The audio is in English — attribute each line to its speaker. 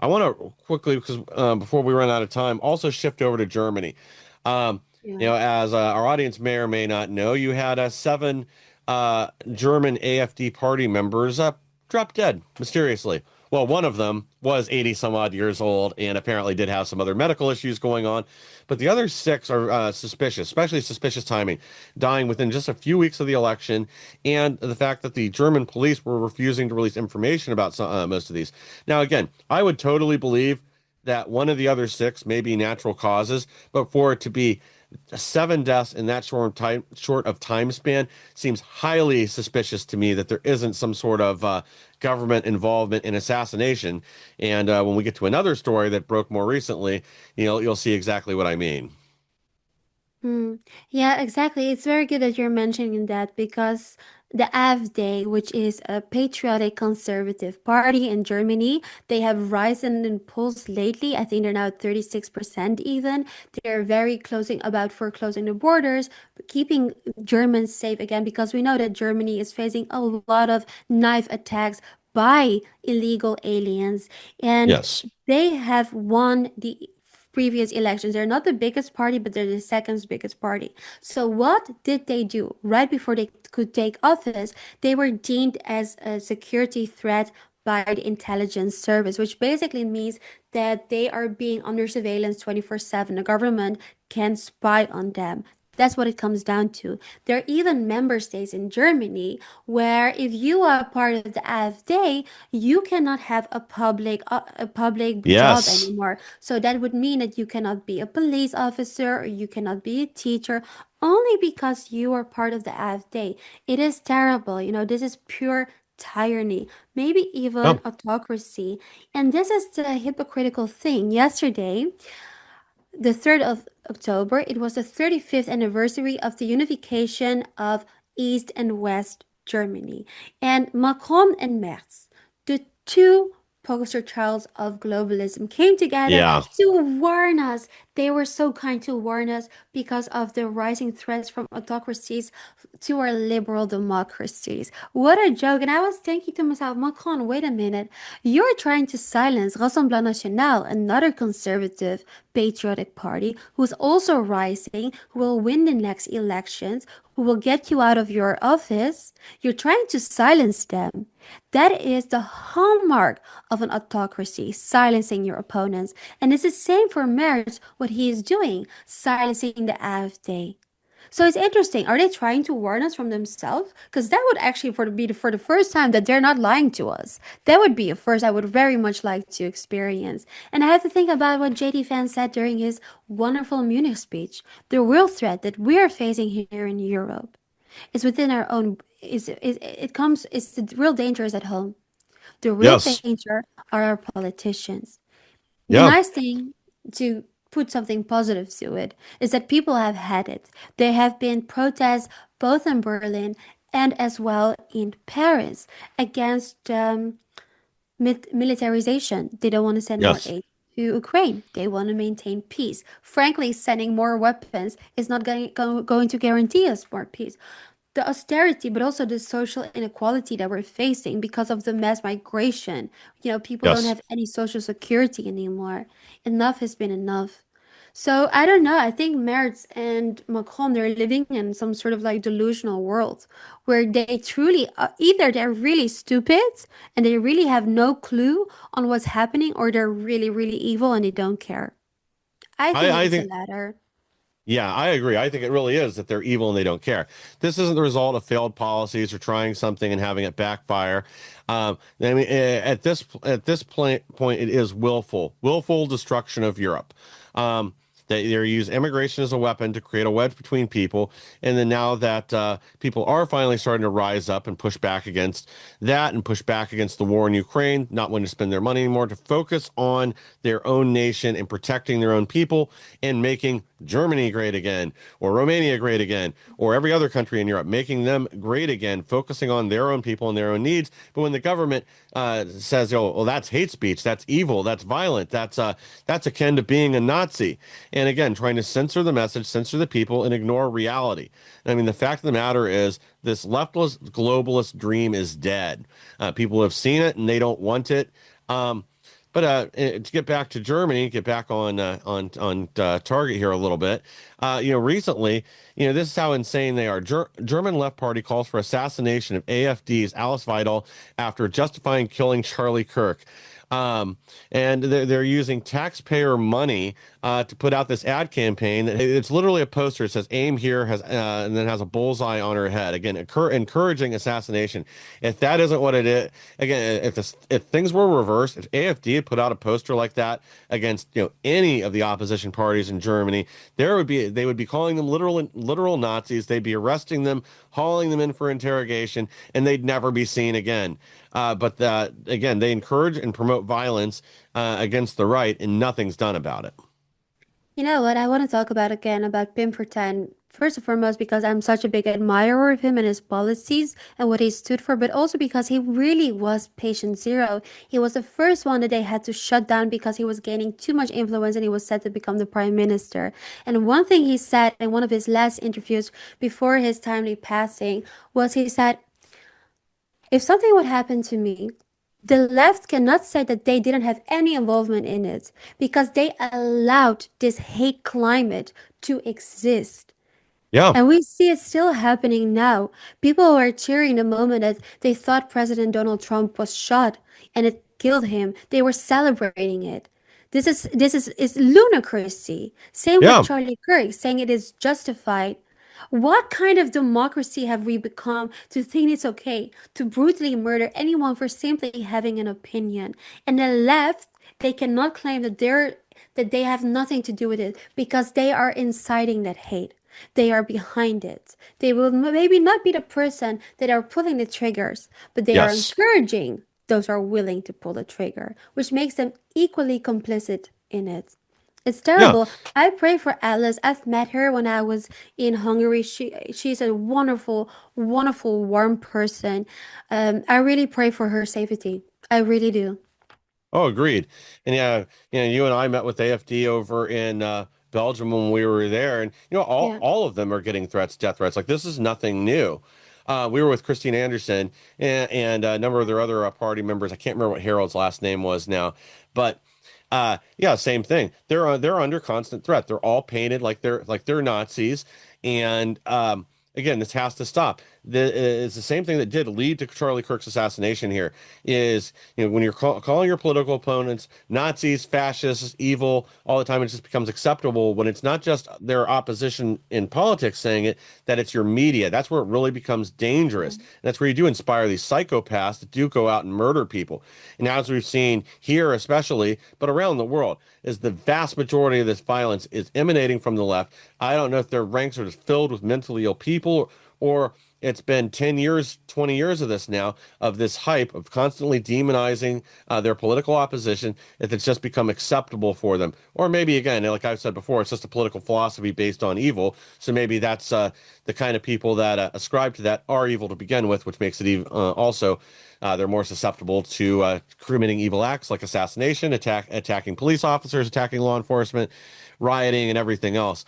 Speaker 1: I want to quickly, because before we run out of time, also shift over to Germany. Um,
Speaker 2: Yeah.
Speaker 1: as our audience may or may not know, you had seven German AfD party members drop dead mysteriously. Well, one of them was 80 some odd years old and apparently did have some other medical issues going on. But the other six are suspicious, especially suspicious timing, dying within just a few weeks of the election, and the fact that the German police were refusing to release information about most of these. Now, again, I would totally believe that one of the other six may be natural causes, but for it to be seven deaths in that short of time span seems highly suspicious to me that there isn't some sort of government involvement in assassination. And when we get to another story that broke more recently, you'll see exactly what I mean.
Speaker 2: Mm. Yeah, exactly. It's very good that you're mentioning that because the AfD, which is a patriotic conservative party in Germany, they have risen in polls lately. I think they're now at 36% even. They're very closing about for closing the borders, keeping Germans safe again, because we know that Germany is facing a lot of knife attacks by illegal aliens. And
Speaker 1: Yes.
Speaker 2: they have won the previous elections. They're not the biggest party, but they're the second biggest party. So what did they do? Right before they could take office, they were deemed as a security threat by the intelligence service, which basically means that they are being under surveillance 24/7. The government can spy on them. That's what it comes down to. There are even member states in Germany where if you are part of the AfD, you cannot have a public job
Speaker 1: Yes.
Speaker 2: anymore. So that would mean that you cannot be a police officer or you cannot be a teacher only because you are part of the AfD. It is terrible. This is pure tyranny, maybe even
Speaker 1: Oh,
Speaker 2: autocracy. And this is the hypocritical thing. Yesterday, the 3rd of October, it was the 35th anniversary of the unification of East and West Germany. And Macron and Merz, the two poster childs of globalism, came together
Speaker 1: yeah.
Speaker 2: to warn us. They were so kind to warn us because of the rising threats from autocracies to our liberal democracies. What a joke. And I was thinking to myself, Macron, wait a minute. You're trying to silence Rassemblement National, another conservative patriotic party who's also rising, who will win the next elections, who will get you out of your office. You're trying to silence them. That is the hallmark of an autocracy, silencing your opponents. And it's the same for Merz, what he is doing, silencing the AfD. So it's interesting. Are they trying to warn us from themselves? Because that would actually for the first time that they're not lying to us. That would be a first I would very much like to experience. And I have to think about what JD Vance said during his wonderful Munich speech. The real threat that we are facing here in Europe is within our own. Is the real danger is at home. The real
Speaker 1: Yes.
Speaker 2: danger are our politicians. The
Speaker 1: Yeah.
Speaker 2: nice thing, to put something positive to it, is that people have had it. There have been protests both in Berlin and as well in Paris against militarization. They don't want to send more
Speaker 1: Yes.
Speaker 2: aid to Ukraine. They want to maintain peace. Frankly, sending more weapons is not going to guarantee us more peace. The austerity, but also the social inequality that we're facing because of the mass migration. People don't
Speaker 1: Yes.
Speaker 2: have any social security anymore. Enough has been enough. So I don't know. I think Merz and Macron, they're living in some sort of like delusional world where they truly, either they're really stupid and they really have no clue on what's happening, or they're really, really evil and they don't care. I think
Speaker 1: I
Speaker 2: it's the
Speaker 1: think
Speaker 2: latter.
Speaker 1: Yeah, I agree. I think it really is that they're evil and they don't care. This isn't the result of failed policies or trying something and having it backfire. I mean, at this point, it is willful destruction of Europe. They use immigration as a weapon to create a wedge between people, and then now that people are finally starting to rise up and push back against that and push back against the war in Ukraine, not wanting to spend their money anymore, to focus on their own nation and protecting their own people and making Germany great again, or Romania great again, or every other country in Europe, making them great again, focusing on their own people and their own needs. But when the government says, "Oh, well, that's hate speech, that's evil, that's violent, that's akin to being a Nazi," and again, trying to censor the message, censor the people, and ignore reality. I mean, the fact of the matter is, this leftist globalist dream is dead. People have seen it and they don't want it. Um, But to get back to Germany, get back on target here a little bit. Recently, this is how insane they are. German Left Party calls for assassination of AfD's Alice Weidel after justifying killing Charlie Kirk. Um, and they're using taxpayer money to put out this ad campaign. It's literally a poster. It says "Aim here," has and then has a bullseye on her head. Again, encouraging assassination. If that isn't what it is, again, if things were reversed, if AfD had put out a poster like that against any of the opposition parties in Germany, they would be calling them literal Nazis. They'd be arresting them, hauling them in for interrogation, and they'd never be seen again. But again, they encourage and promote violence against the right, and nothing's done about it.
Speaker 2: You know what? I want to talk about again about Pim Fortuyn. First and foremost, because I'm such a big admirer of him and his policies and what he stood for, but also because he really was patient zero. He was the first one that they had to shut down because he was gaining too much influence and he was set to become the prime minister. And one thing he said in one of his last interviews before his timely passing was he said, if something would happen to me, the left cannot say that they didn't have any involvement in it because they allowed this hate climate to exist.
Speaker 1: Yeah,
Speaker 2: And we see it still happening now. People were cheering the moment that they thought President Donald Trump was shot and it killed him. They were celebrating it. This is lunacy. Same with
Speaker 1: yeah,
Speaker 2: Charlie Kirk, saying it is justified. What kind of democracy have we become to think it's okay to brutally murder anyone for simply having an opinion? And the left, they cannot claim that they have nothing to do with it because they are inciting that hate. They are behind it. They will maybe not be the person that are pulling the triggers, but they are
Speaker 1: yes,
Speaker 2: encouraging those who are willing to pull the trigger, which makes them equally complicit in it. It's
Speaker 1: yeah.
Speaker 2: terrible. I pray for Alice. I've met her when I was in Hungary. She's a wonderful, wonderful, warm person. I really pray for her safety. I really do.
Speaker 1: Oh, agreed. And yeah, you and I met with AFD over in Belgium when we were there, and all
Speaker 2: Yeah.
Speaker 1: all of them are getting threats, death threats. Like this is nothing new. We were with Christine Anderson and a number of their other party members. I can't remember what Harold's last name was now, but yeah, same thing. They're under constant threat. They're all painted like they're Nazis, and again, this has to stop. It's the same thing that did lead to Charlie Kirk's assassination here is, when you're calling your political opponents Nazis, fascists, evil all the time, it just becomes acceptable when it's not just their opposition in politics saying it, that it's your media. That's where it really becomes dangerous. And that's where you do inspire these psychopaths that do go out and murder people. And as we've seen here, especially, but around the world, is the vast majority of this violence is emanating from the left. I don't know if their ranks are just filled with mentally ill people or it's been 10 years, 20 years of this now, of this hype of constantly demonizing their political opposition, if it's just become acceptable for them. Or maybe, again, like I've said before, it's just a political philosophy based on evil. So maybe that's the kind of people that ascribe to that are evil to begin with, which makes it even, also they're more susceptible to committing evil acts like assassination, attacking police officers, attacking law enforcement, rioting, and everything else.